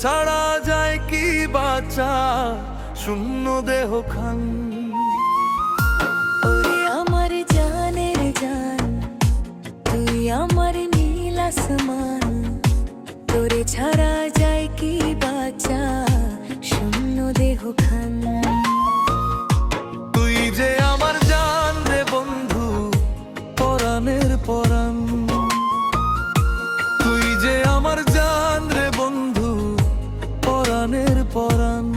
ছাড়া যায় কি বাঁচা শূন্য দেহ খান। ওরে আমার জানের জান, তুই আমার নীল আসমান, তোরে ছাড়া যায় কি বাঁচা শূন্য দেহ খান। তুই যে আমার জান রে বন্ধু, পরাণের পরাণ। তুই যে আমার জান রে বন্ধু, পরাণের পরাণ।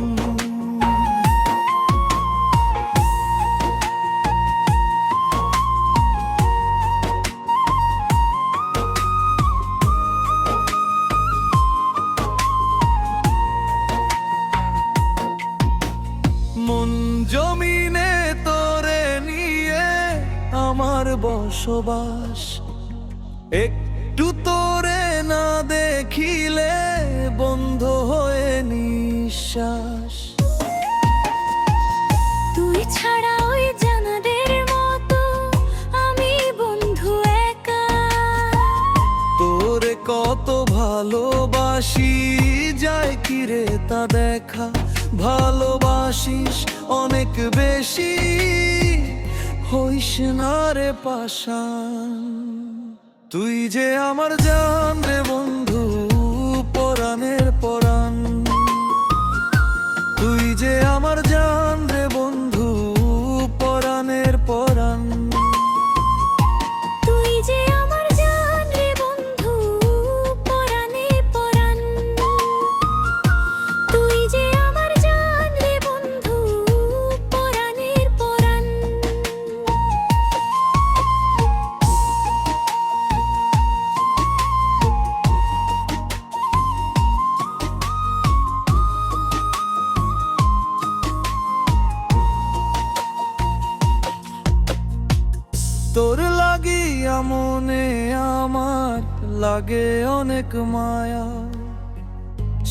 মন জমিনে তোরে নিয়ে আমার বসবাস, একটু তোরে না দেখিলে বন্ধ হয়ে নিঃশ্বাস। তুই ছাড়া ওই জানাদের মতো আমি বন্ধু একা। তোরে কত ভালোবাসি যায় কি রে তা দেখা। ভালোবাসিস অনেক বেশি, হইস না রে পাশান। তুই যে আমার জান রে বন্ধু, পরাণের পরাণ। তুই যে আমার জান রে বন্ধু, পরাণের পরাণ। তুই যে আমার জান রে বন্ধু, পরাণে পরাণ। তুই যে আমার জান রে বন্ধু, পরাণের পরাণ। তোর লাগিয়া মনে আমার লাগে অনেক মায়া।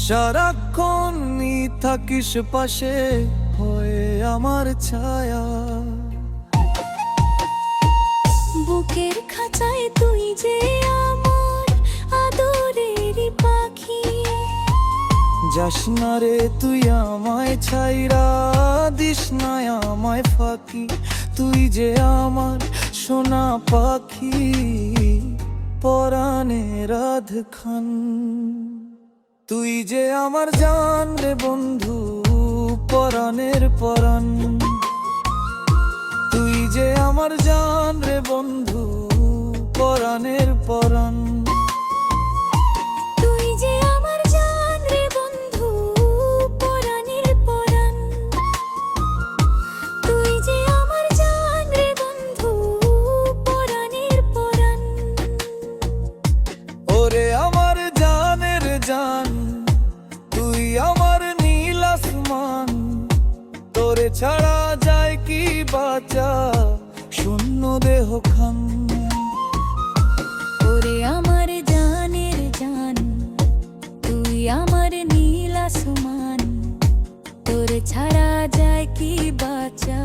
সারাক্ষণ নি থাকিস পাশে হয়ে আমার ছায়া। বুকের খাঁচায় তুই যে আমার আদরের পাখি। যাস না রে তুই আমায় ছাইরা, দিস না আমায় ফাঁকি। তুই যে আমার সোনা পাখি, পরাণের রাধখান। তুই যে আমার জান রে বন্ধু, পরাণের পরাণ। তুই যে আমার জান রে বন্ধু, পরাণের পরাণ। তুই যে আমার জান রে বন্ধু, পরাণের পরাণ। তুই যে আমার জান রে বন্ধু, পরাণের পরাণ। ওরে আমার জানের জান, তুই আমার নীল আসমান। তোরে ছাড়া যায় কি বাঁচা শূন্য দেহ খান। ওরে আমার জানের জান, তুই আমার নীল আসমান, তোর ছাড়া যায় কি বাঁচা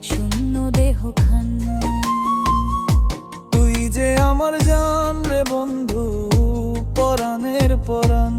শূন্য দেহ খান। তুই যে আমার জান রে বন্ধু, পরাণের পরাণ।